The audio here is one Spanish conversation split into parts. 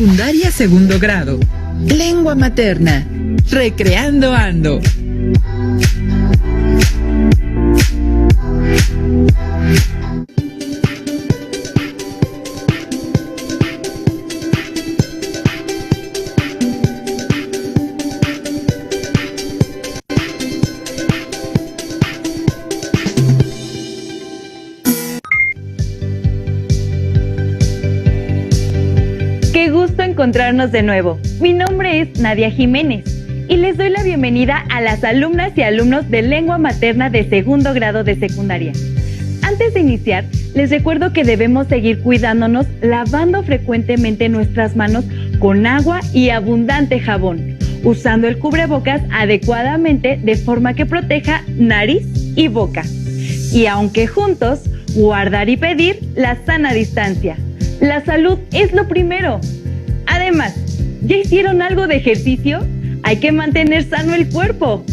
Secundaria segundo grado. Lengua materna. Recreando ando. Qué gusto encontrarnos de nuevo. Mi nombre es Nadia Jiménez y les doy la bienvenida a las alumnas y alumnos de lengua materna de segundo grado de secundaria. Antes de iniciar, les recuerdo que debemos seguir cuidándonos lavando frecuentemente nuestras manos con agua y abundante jabón, usando el cubrebocas adecuadamente de forma que proteja nariz y boca. Y aunque juntos, guardar y pedir la sana distancia. La salud es lo primero. Además, ¿ya hicieron algo de ejercicio? Hay que mantener sano el cuerpo.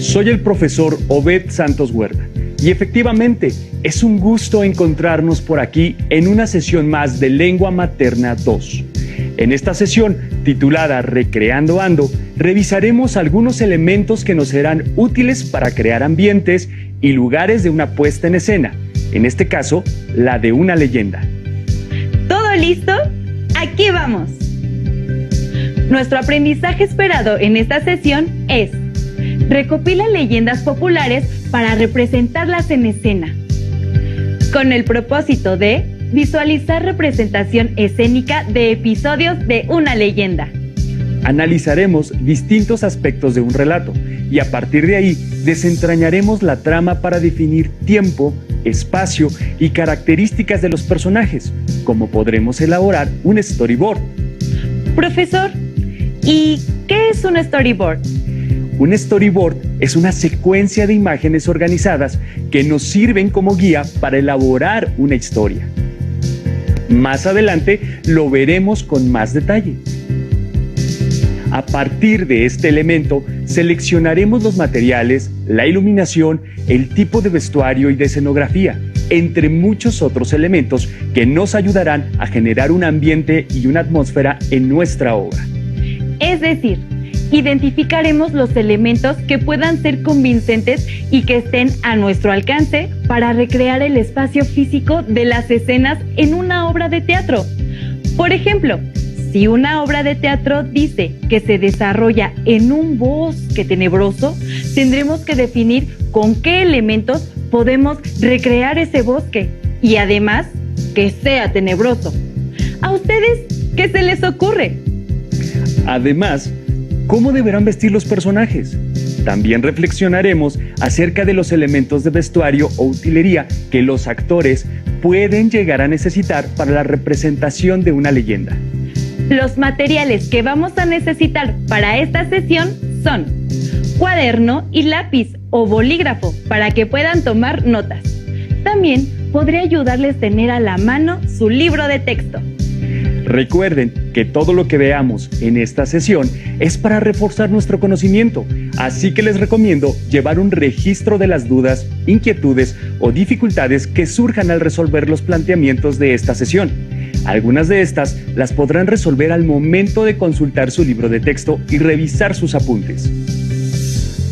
Soy el profesor Obed Santos Huerta y efectivamente es un gusto encontrarnos por aquí en una sesión más de Lengua Materna 2. En esta sesión, titulada Recreando Ando, revisaremos algunos elementos que nos serán útiles para crear ambientes y lugares de una puesta en escena. En este caso, la de una leyenda. ¿Todo listo? ¡Aquí vamos! Nuestro aprendizaje esperado en esta sesión es: recopila leyendas populares para representarlas en escena, con el propósito de visualizar representación escénica de episodios de una leyenda. Analizaremos distintos aspectos de un relato y a partir de ahí desentrañaremos la trama para definir tiempo, espacio y características de los personajes, como podremos elaborar un storyboard. Profesor, ¿y qué es un storyboard? Un storyboard es una secuencia de imágenes organizadas que nos sirven como guía para elaborar una historia. Más adelante lo veremos con más detalle. A partir de este elemento, seleccionaremos los materiales, la iluminación, el tipo de vestuario y de escenografía, entre muchos otros elementos que nos ayudarán a generar un ambiente y una atmósfera en nuestra obra. Es decir, identificaremos los elementos que puedan ser convincentes y que estén a nuestro alcance para recrear el espacio físico de las escenas en una obra de teatro. Por ejemplo, si una obra de teatro dice que se desarrolla en un bosque tenebroso, tendremos que definir con qué elementos podemos recrear ese bosque y además que sea tenebroso. ¿A ustedes qué se les ocurre? Además, ¿cómo deberán vestir los personajes? También reflexionaremos acerca de los elementos de vestuario o utilería que los actores pueden llegar a necesitar para la representación de una leyenda. Los materiales que vamos a necesitar para esta sesión son cuaderno y lápiz o bolígrafo para que puedan tomar notas. También podría ayudarles tener a la mano su libro de texto. Recuerden que todo lo que veamos en esta sesión es para reforzar nuestro conocimiento, así que les recomiendo llevar un registro de las dudas, inquietudes o dificultades que surjan al resolver los planteamientos de esta sesión. Algunas de estas las podrán resolver al momento de consultar su libro de texto y revisar sus apuntes.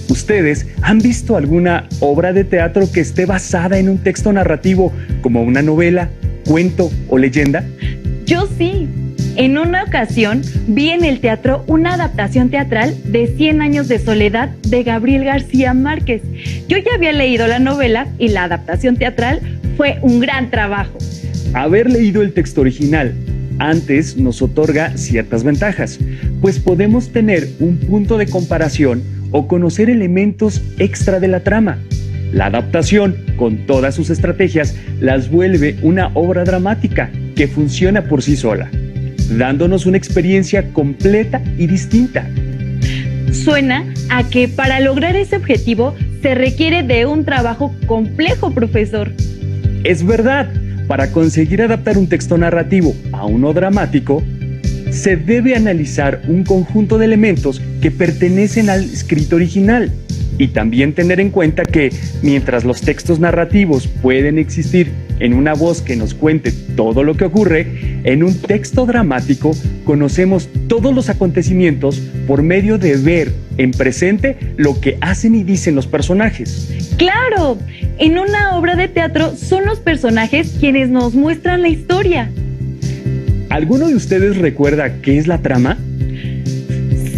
¿Ustedes han visto alguna obra de teatro que esté basada en un texto narrativo como una novela, cuento o leyenda? Yo sí. En una ocasión vi en el teatro una adaptación teatral de 100 años de soledad de Gabriel García Márquez. Yo ya había leído la novela y la adaptación teatral fue un gran trabajo. Haber leído el texto original antes nos otorga ciertas ventajas, pues podemos tener un punto de comparación o conocer elementos extra de la trama. La adaptación, con todas sus estrategias, las vuelve una obra dramática que funciona por sí sola, dándonos una experiencia completa y distinta. Suena a que para lograr ese objetivo se requiere de un trabajo complejo, profesor. Es verdad. Para conseguir adaptar un texto narrativo a uno dramático, se debe analizar un conjunto de elementos que pertenecen al escrito original y también tener en cuenta que, mientras los textos narrativos pueden existir en una voz que nos cuente todo lo que ocurre, en un texto dramático conocemos todos los acontecimientos por medio de ver en presente lo que hacen y dicen los personajes. ¡Claro! En una obra de teatro son los personajes quienes nos muestran la historia. ¿Alguno de ustedes recuerda qué es la trama?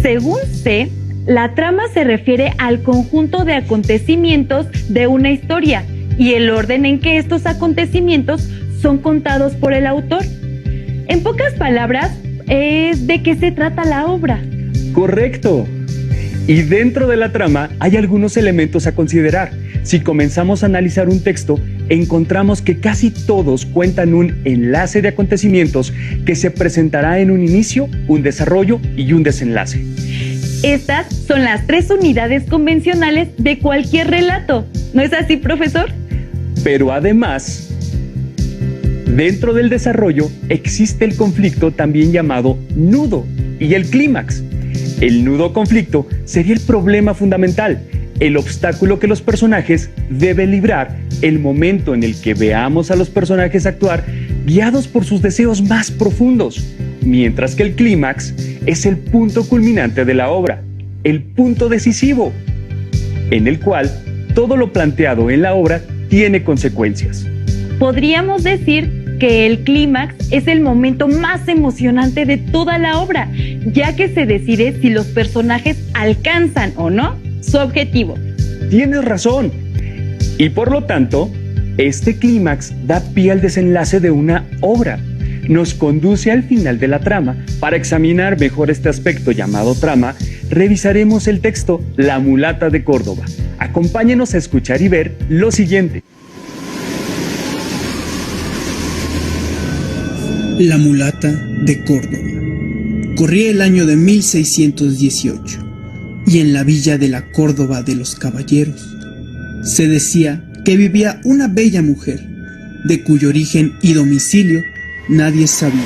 Según sé, la trama se refiere al conjunto de acontecimientos de una historia y el orden en que estos acontecimientos son contados por el autor. En pocas palabras, es de qué se trata la obra. ¡Correcto! Y dentro de la trama hay algunos elementos a considerar. Si comenzamos a analizar un texto, encontramos que casi todos cuentan un enlace de acontecimientos que se presentará en un inicio, un desarrollo y un desenlace. Estas son las 3 unidades convencionales de cualquier relato. ¿No es así, profesor? Pero además, dentro del desarrollo existe el conflicto también llamado nudo y el clímax. El nudo o conflicto sería el problema fundamental, el obstáculo que los personajes deben librar, el momento en el que veamos a los personajes actuar guiados por sus deseos más profundos, mientras que el clímax es el punto culminante de la obra, el punto decisivo, en el cual todo lo planteado en la obra tiene consecuencias. Podríamos decir que el clímax es el momento más emocionante de toda la obra, ya que se decide si los personajes alcanzan o no su objetivo. Tienes razón. Y por lo tanto, este clímax da pie al desenlace de una obra. Nos conduce al final de la trama. Para examinar mejor este aspecto llamado trama, revisaremos el texto La mulata de Córdoba. Acompáñenos a escuchar y ver lo siguiente. La mulata de Córdoba. Corría el año de 1618 y en la villa de la Córdoba de los Caballeros se decía que vivía una bella mujer, de cuyo origen y domicilio nadie sabía.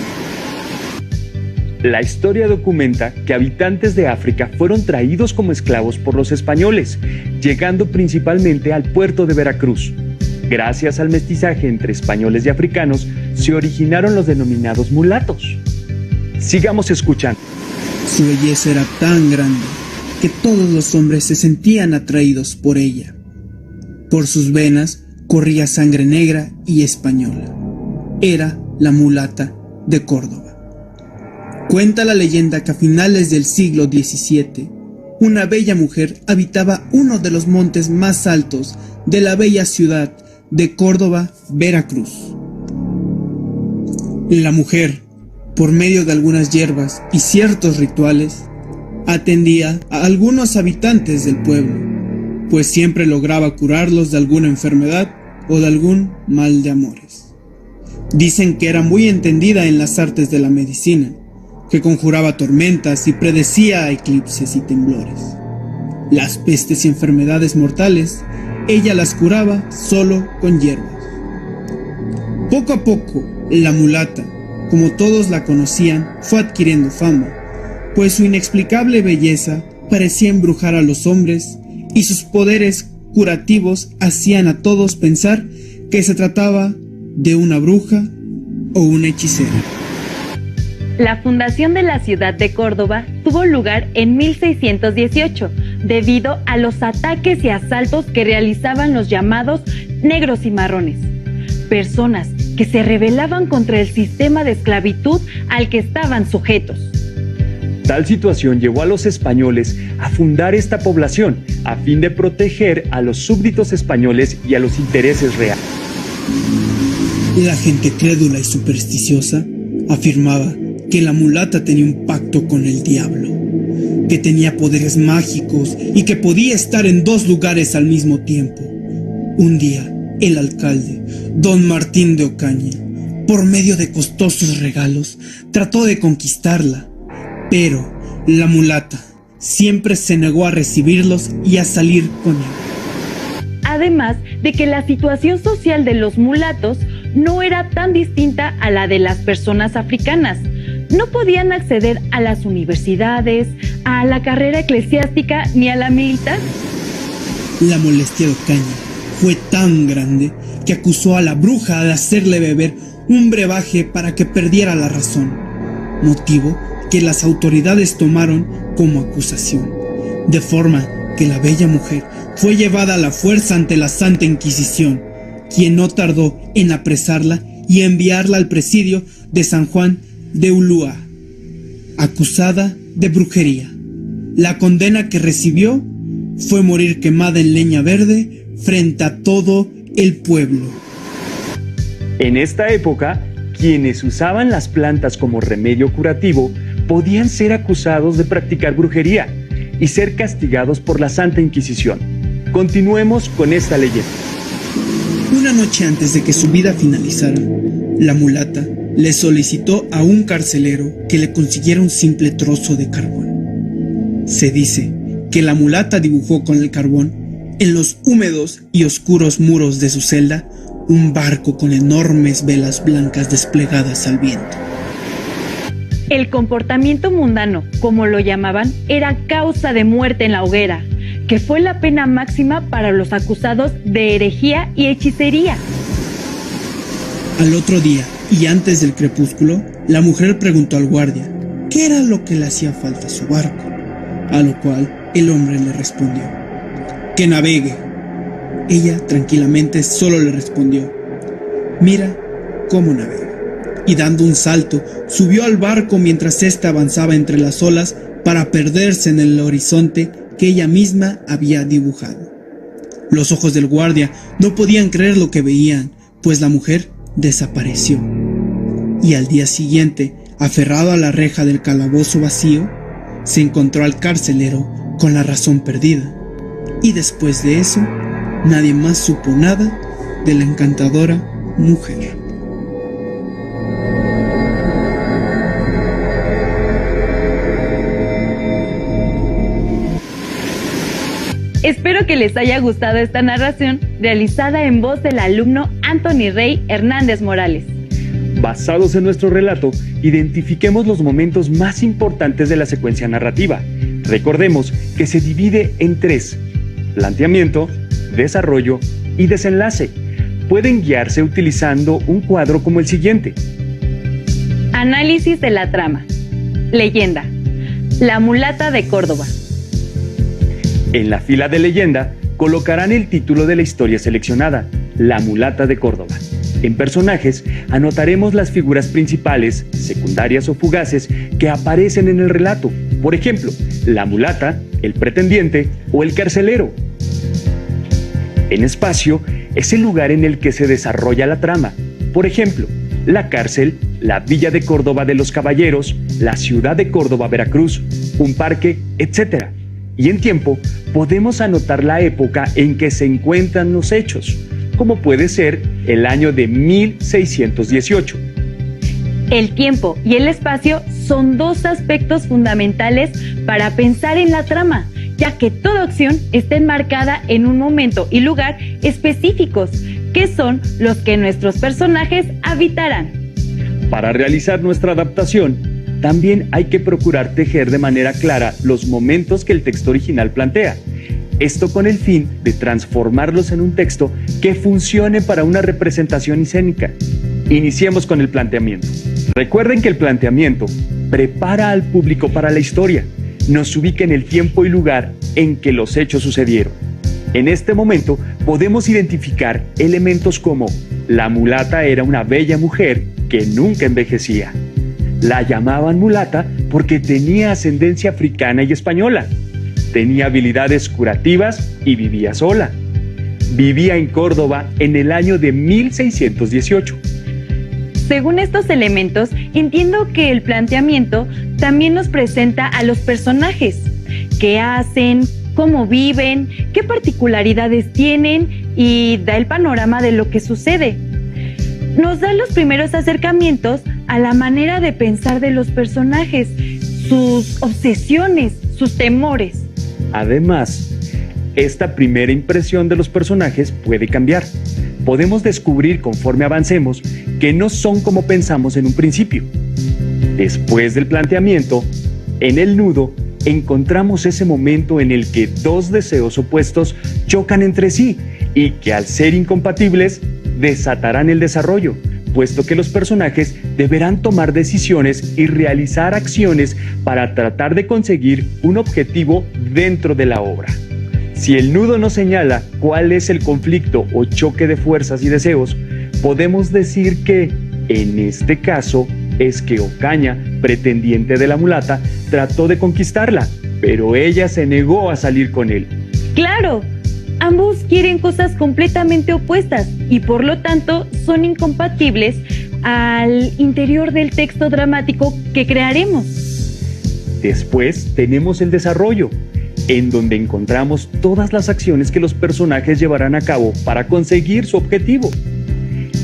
La historia documenta que habitantes de África fueron traídos como esclavos por los españoles, llegando principalmente al puerto de Veracruz. Gracias al mestizaje entre españoles y africanos, se originaron los denominados mulatos. Sigamos escuchando. Su belleza era tan grande que todos los hombres se sentían atraídos por ella. Por sus venas corría sangre negra y española. Era la mulata de Córdoba. Cuenta la leyenda que a finales del siglo XVII, una bella mujer habitaba uno de los montes más altos de la bella ciudad de Córdoba, Veracruz. La mujer, por medio de algunas hierbas y ciertos rituales, atendía a algunos habitantes del pueblo, pues siempre lograba curarlos de alguna enfermedad o de algún mal de amores. Dicen que era muy entendida en las artes de la medicina, que conjuraba tormentas y predecía eclipses y temblores. Las pestes y enfermedades mortales, ella las curaba solo con hierbas. Poco a poco, la mulata, como todos la conocían, fue adquiriendo fama, pues su inexplicable belleza parecía embrujar a los hombres y sus poderes curativos hacían a todos pensar que se trataba de una bruja o una hechicera. La fundación de la ciudad de Córdoba tuvo lugar en 1618, debido a los ataques y asaltos que realizaban los llamados negros y marrones, personas que se rebelaban contra el sistema de esclavitud al que estaban sujetos. Tal situación llevó a los españoles a fundar esta población a fin de proteger a los súbditos españoles y a los intereses reales. La gente crédula y supersticiosa afirmaba que la mulata tenía un pacto con el diablo, que tenía poderes mágicos y que podía estar en 2 lugares al mismo tiempo. Un día, el alcalde, don Martín de Ocaña, por medio de costosos regalos, trató de conquistarla, pero la mulata siempre se negó a recibirlos y a salir con él. Además de que la situación social de los mulatos no era tan distinta a la de las personas africanas. No podían acceder a las universidades, a la carrera eclesiástica ni a la militar. La molestia de Ocaña fue tan grande que acusó a la bruja de hacerle beber un brebaje para que perdiera la razón, motivo que las autoridades tomaron como acusación, de forma que la bella mujer fue llevada a la fuerza ante la Santa Inquisición, quien no tardó en apresarla y enviarla al presidio de San Juan de Ulúa, acusada de brujería. La condena que recibió fue morir quemada en leña verde frente a todo el pueblo. En esta época, quienes usaban las plantas como remedio curativo podían ser acusados de practicar brujería y ser castigados por la Santa Inquisición. Continuemos con esta leyenda. Una noche antes de que su vida finalizara, la mulata le solicitó a un carcelero que le consiguiera un simple trozo de carbón. Se dice que la mulata dibujó con el carbón, en los húmedos y oscuros muros de su celda, un barco con enormes velas blancas desplegadas al viento. El comportamiento mundano, como lo llamaban, era causa de muerte en la hoguera, que fue la pena máxima para los acusados de herejía y hechicería. Al otro día, y antes del crepúsculo, la mujer preguntó al guardia qué era lo que le hacía falta a su barco, a lo cual el hombre le respondió: que navegue. Ella tranquilamente solo le respondió: mira cómo navega. Y dando un salto, subió al barco mientras éste avanzaba entre las olas para perderse en el horizonte que ella misma había dibujado. Los ojos del guardia no podían creer lo que veían, pues la mujer desapareció. Y al día siguiente, aferrado a la reja del calabozo vacío, se encontró al carcelero con la razón perdida. Y después de eso, nadie más supo nada de la encantadora mujer. Espero que les haya gustado esta narración realizada en voz del alumno Anthony Rey Hernández Morales. Basados en nuestro relato, identifiquemos los momentos más importantes de la secuencia narrativa. Recordemos que se divide en 3: planteamiento, desarrollo y desenlace. Pueden guiarse utilizando un cuadro como el siguiente. Análisis de la trama. Leyenda: La mulata de Córdoba. En la fila de leyenda colocarán el título de la historia seleccionada, La mulata de Córdoba. En personajes anotaremos las figuras principales, secundarias o fugaces que aparecen en el relato. Por ejemplo, la mulata, el pretendiente o el carcelero. En espacio es el lugar en el que se desarrolla la trama. Por ejemplo, la cárcel, la villa de Córdoba de los Caballeros, la ciudad de Córdoba, Veracruz, un parque, etc. Y en tiempo podemos anotar la época en que se encuentran los hechos, como puede ser el año de 1618. El tiempo y el espacio son 2 aspectos fundamentales para pensar en la trama, ya que toda acción está enmarcada en un momento y lugar específicos, que son los que nuestros personajes habitarán. Para realizar nuestra adaptación, también hay que procurar tejer de manera clara los momentos que el texto original plantea. Esto con el fin de transformarlos en un texto que funcione para una representación escénica. Iniciemos con el planteamiento. Recuerden que el planteamiento prepara al público para la historia, nos ubica en el tiempo y lugar en que los hechos sucedieron. En este momento podemos identificar elementos como: la mulata era una bella mujer que nunca envejecía. La llamaban mulata porque tenía ascendencia africana y española. Tenía habilidades curativas y vivía sola. Vivía en Córdoba en el año de 1618. Según estos elementos, entiendo que el planteamiento también nos presenta a los personajes. ¿Qué hacen? ¿Cómo viven? ¿Qué particularidades tienen? Y da el panorama de lo que sucede. Nos da los primeros acercamientos a la manera de pensar de los personajes, sus obsesiones, sus temores. Además, esta primera impresión de los personajes puede cambiar. Podemos descubrir conforme avancemos que no son como pensamos en un principio. Después del planteamiento, en el nudo, encontramos ese momento en el que dos deseos opuestos chocan entre sí y que al ser incompatibles desatarán el desarrollo, puesto que los personajes deberán tomar decisiones y realizar acciones para tratar de conseguir un objetivo dentro de la obra. Si el nudo nos señala cuál es el conflicto o choque de fuerzas y deseos, podemos decir que, en este caso, es que Ocaña, pretendiente de la mulata, trató de conquistarla, pero ella se negó a salir con él. ¡Claro! Ambos quieren cosas completamente opuestas y por lo tanto son incompatibles al interior del texto dramático que crearemos. Después tenemos el desarrollo, en donde encontramos todas las acciones que los personajes llevarán a cabo para conseguir su objetivo.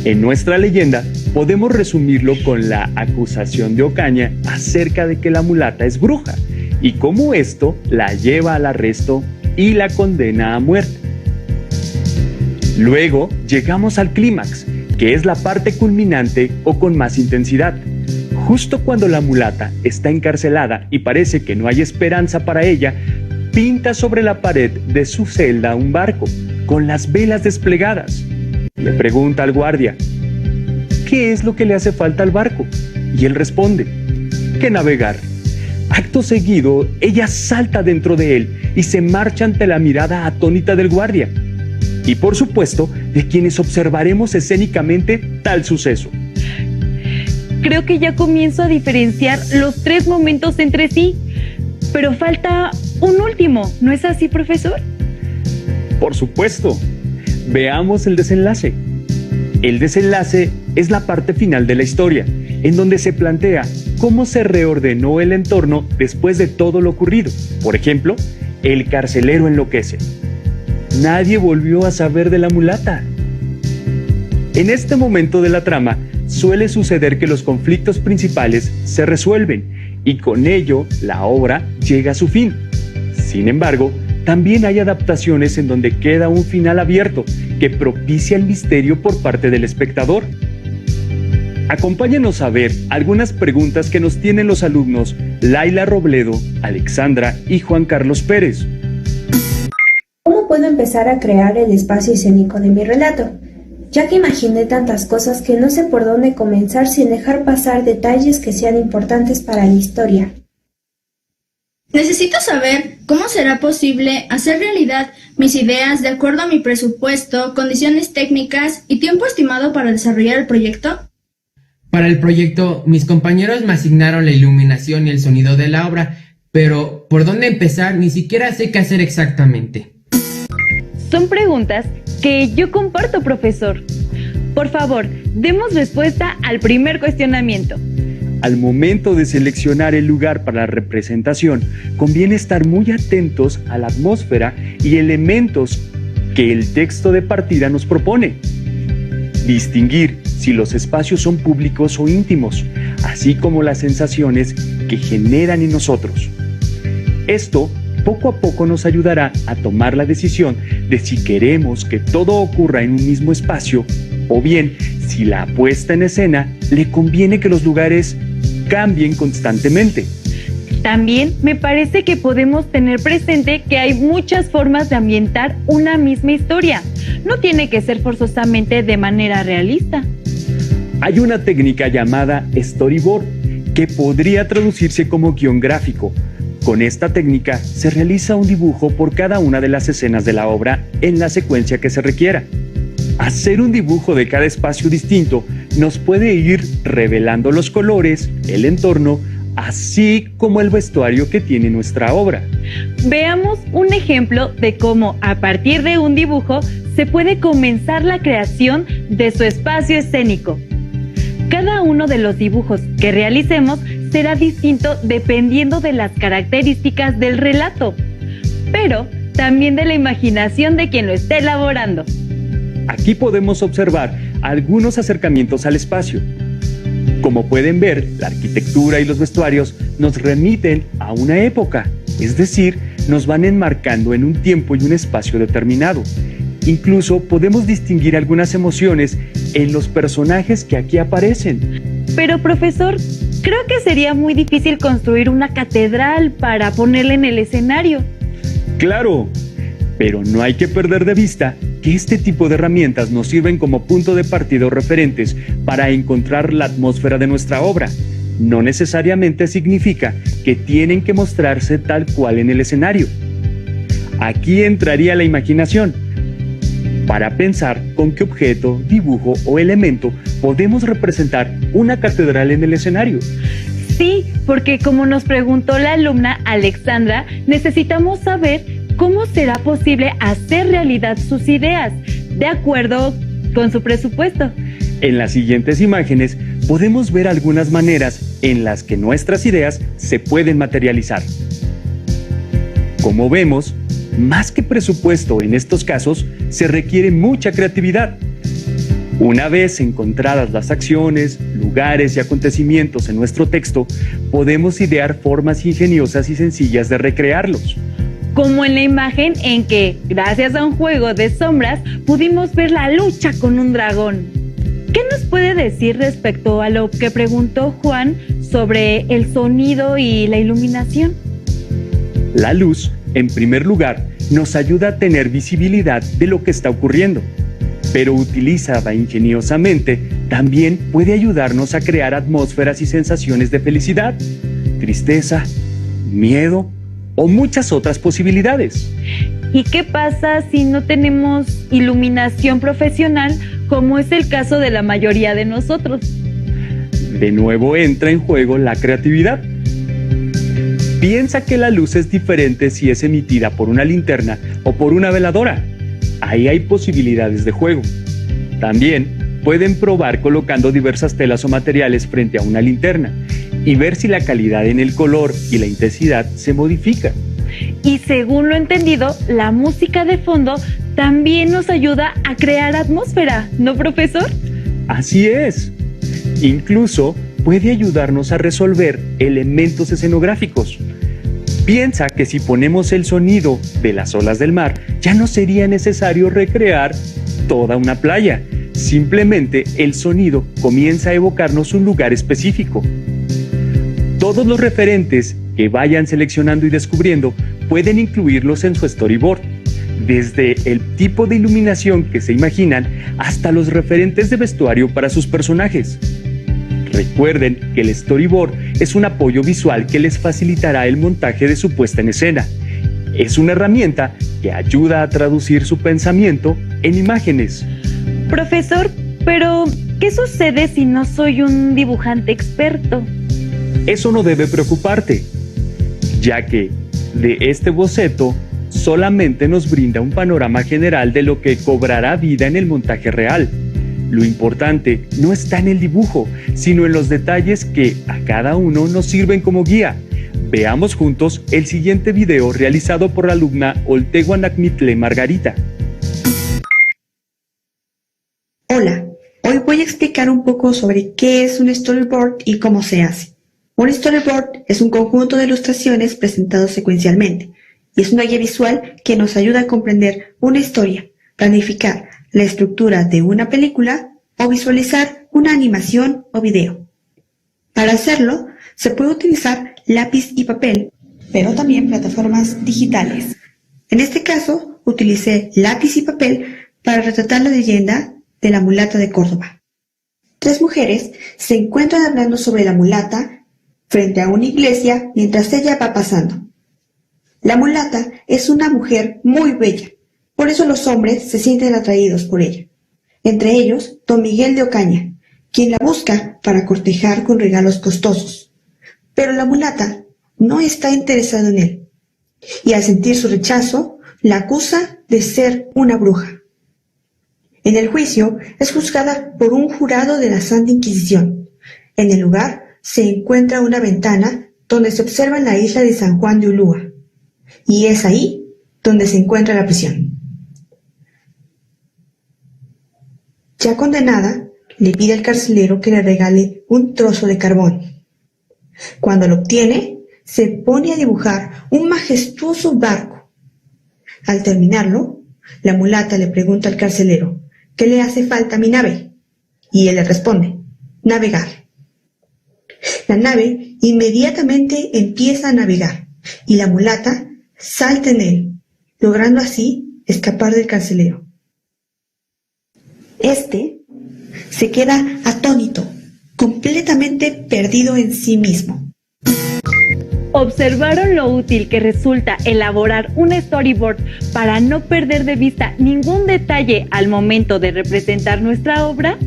En nuestra leyenda podemos resumirlo con la acusación de Ocaña acerca de que la mulata es bruja y cómo esto la lleva al arresto y la condena a muerte. Luego llegamos al clímax, que es la parte culminante o con más intensidad. Justo cuando la mulata está encarcelada y parece que no hay esperanza para ella, pinta sobre la pared de su celda un barco, con las velas desplegadas. Le pregunta al guardia, ¿qué es lo que le hace falta al barco? Y él responde, que navegar. Acto seguido, ella salta dentro de él y se marcha ante la mirada atónita del guardia. Y por supuesto, de quienes observaremos escénicamente tal suceso. Creo que ya comienzo a diferenciar los tres momentos entre sí, pero falta un último, ¿no es así, profesor? Por supuesto. Veamos el desenlace. El desenlace es la parte final de la historia, en donde se plantea cómo se reordenó el entorno después de todo lo ocurrido. Por ejemplo, el carcelero enloquece. Nadie volvió a saber de la mulata. En este momento de la trama, suele suceder que los conflictos principales se resuelven y con ello la obra llega a su fin. Sin embargo, también hay adaptaciones en donde queda un final abierto que propicia el misterio por parte del espectador. Acompáñanos a ver algunas preguntas que nos tienen los alumnos Laila Robledo, Alexandra y Juan Carlos Pérez. ¿Cómo puedo empezar a crear el espacio escénico de mi relato? Ya que imaginé tantas cosas que no sé por dónde comenzar sin dejar pasar detalles que sean importantes para la historia. Necesito saber cómo será posible hacer realidad mis ideas de acuerdo a mi presupuesto, condiciones técnicas y tiempo estimado para desarrollar el proyecto. Para el proyecto, mis compañeros me asignaron la iluminación y el sonido de la obra, pero ¿por dónde empezar? Ni siquiera sé qué hacer exactamente. Son preguntas que yo comparto, profesor. Por favor, demos respuesta al primer cuestionamiento. Al momento de seleccionar el lugar para la representación, conviene estar muy atentos a la atmósfera y elementos que el texto de partida nos propone. Distinguir si los espacios son públicos o íntimos, así como las sensaciones que generan en nosotros. Esto poco a poco nos ayudará a tomar la decisión de si queremos que todo ocurra en un mismo espacio o bien si la puesta en escena le conviene que los lugares cambien constantemente. También me parece que podemos tener presente que hay muchas formas de ambientar una misma historia. No tiene que ser forzosamente de manera realista. Hay una técnica llamada storyboard que podría traducirse como guión gráfico. Con esta técnica se realiza un dibujo por cada una de las escenas de la obra en la secuencia que se requiera. Hacer un dibujo de cada espacio distinto nos puede ir revelando los colores, el entorno, así como el vestuario que tiene nuestra obra. Veamos un ejemplo de cómo a partir de un dibujo se puede comenzar la creación de su espacio escénico. Cada uno de los dibujos que realicemos será distinto dependiendo de las características del relato, pero también de la imaginación de quien lo esté elaborando. Aquí podemos observar algunos acercamientos al espacio. Como pueden ver, la arquitectura y los vestuarios nos remiten a una época, es decir, nos van enmarcando en un tiempo y un espacio determinado. Incluso podemos distinguir algunas emociones en los personajes que aquí aparecen. Pero profesor, Creo que sería muy difícil construir una catedral para ponerla en el escenario. Claro, pero no hay que perder de vista que este tipo de herramientas nos sirven como punto de partida o referentes para encontrar la atmósfera de nuestra obra. No necesariamente significa que tienen que mostrarse tal cual en el escenario. Aquí entraría la imaginación, para pensar con qué objeto, dibujo o elemento podemos representar una catedral en el escenario. Sí, porque como nos preguntó la alumna Alexandra, necesitamos saber cómo será posible hacer realidad sus ideas, de acuerdo con su presupuesto. En las siguientes imágenes podemos ver algunas maneras en las que nuestras ideas se pueden materializar. Como vemos, más que presupuesto en estos casos, se requiere mucha creatividad. Una vez encontradas las acciones, lugares y acontecimientos en nuestro texto, podemos idear formas ingeniosas y sencillas de recrearlos. Como en la imagen en que, gracias a un juego de sombras, pudimos ver la lucha con un dragón. ¿Qué nos puede decir respecto a lo que preguntó Juan sobre el sonido y la iluminación? La luz, en primer lugar, nos ayuda a tener visibilidad de lo que está ocurriendo, pero utilizada ingeniosamente, también puede ayudarnos a crear atmósferas y sensaciones de felicidad, tristeza, miedo o muchas otras posibilidades. ¿Y qué pasa si no tenemos iluminación profesional, como es el caso de la mayoría de nosotros? De nuevo entra en juego la creatividad. Piensa que la luz es diferente si es emitida por una linterna o por una veladora. Ahí hay posibilidades de juego. También pueden probar colocando diversas telas o materiales frente a una linterna y ver si la calidad en el color y la intensidad se modifica. Y según lo entendido, la música de fondo también nos ayuda a crear atmósfera, ¿no, profesor? Así es. Incluso puede ayudarnos a resolver elementos escenográficos. Piensa que si ponemos el sonido de las olas del mar, ya no sería necesario recrear toda una playa. Simplemente el sonido comienza a evocarnos un lugar específico. Todos los referentes que vayan seleccionando y descubriendo pueden incluirlos en su storyboard, desde el tipo de iluminación que se imaginan hasta los referentes de vestuario para sus personajes. Recuerden que el storyboard es un apoyo visual que les facilitará el montaje de su puesta en escena. Es una herramienta que ayuda a traducir su pensamiento en imágenes. Profesor, pero ¿qué sucede si no soy un dibujante experto? Eso no debe preocuparte, ya que de este boceto solamente nos brinda un panorama general de lo que cobrará vida en el montaje real. Lo importante no está en el dibujo, sino en los detalles que a cada uno nos sirven como guía. Veamos juntos el siguiente video realizado por la alumna Olteguanacmitle Margarita. Hola, hoy voy a explicar un poco sobre qué es un storyboard y cómo se hace. Un storyboard es un conjunto de ilustraciones presentados secuencialmente y es una guía visual que nos ayuda a comprender una historia, planificar la estructura de una película o visualizar una animación o video. Para hacerlo, se puede utilizar lápiz y papel, pero también plataformas digitales. En este caso, utilicé lápiz y papel para retratar la leyenda de la mulata de Córdoba. 3 mujeres se encuentran hablando sobre la mulata frente a una iglesia mientras ella va pasando. La mulata es una mujer muy bella, por eso los hombres se sienten atraídos por ella. Entre ellos, don Miguel de Ocaña, quien la busca para cortejar con regalos costosos. Pero la mulata no está interesada en él, y al sentir su rechazo, la acusa de ser una bruja. En el juicio es juzgada por un jurado de la Santa Inquisición. En el lugar se encuentra una ventana donde se observa la isla de San Juan de Ulúa, y es ahí donde se encuentra la prisión. Ya condenada, le pide al carcelero que le regale un trozo de carbón. Cuando lo obtiene, se pone a dibujar un majestuoso barco. Al terminarlo, la mulata le pregunta al carcelero: ¿qué le hace falta a mi nave? Y él le responde: navegar. La nave inmediatamente empieza a navegar y la mulata salta en él, logrando así escapar del cancelero. Este se queda atónito, completamente perdido en sí mismo. ¿Observaron lo útil que resulta elaborar un storyboard para no perder de vista ningún detalle al momento de representar nuestra obra?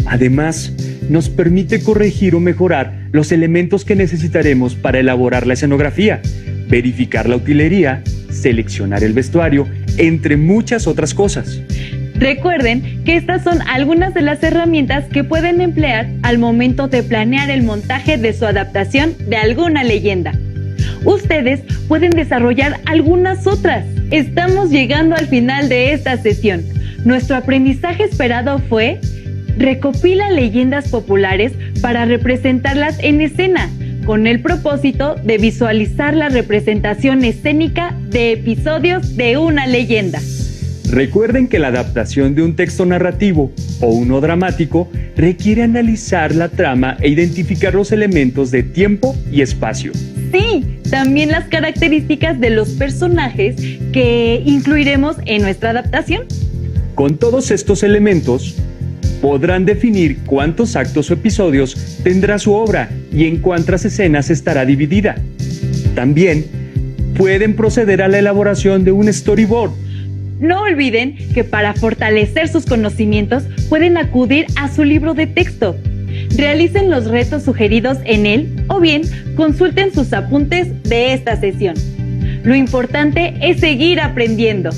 Además, nos permite corregir o mejorar los elementos que necesitaremos para elaborar la escenografía, verificar la utilería, seleccionar el vestuario, entre muchas otras cosas. Recuerden que estas son algunas de las herramientas que pueden emplear al momento de planear el montaje de su adaptación de alguna leyenda. Ustedes pueden desarrollar algunas otras. Estamos llegando al final de esta sesión. Nuestro aprendizaje esperado fue: recopila leyendas populares para representarlas en escena, con el propósito de visualizar la representación escénica de episodios de una leyenda. Recuerden que la adaptación de un texto narrativo o uno dramático requiere analizar la trama e identificar los elementos de tiempo y espacio. Sí, también las características de los personajes que incluiremos en nuestra adaptación. Con todos estos elementos, podrán definir cuántos actos o episodios tendrá su obra y en cuántas escenas estará dividida. También pueden proceder a la elaboración de un storyboard. No olviden que para fortalecer sus conocimientos pueden acudir a su libro de texto. Realicen los retos sugeridos en él o bien consulten sus apuntes de esta sesión. Lo importante es seguir aprendiendo.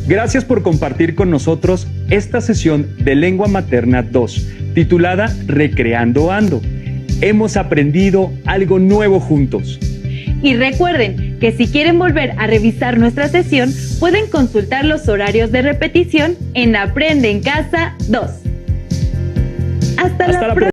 Gracias por compartir con nosotros esta sesión de Lengua Materna 2, titulada Recreando Ando. Hemos aprendido algo nuevo juntos. Y recuerden que si quieren volver a revisar nuestra sesión, pueden consultar los horarios de repetición en Aprende en Casa 2. Hasta la próxima.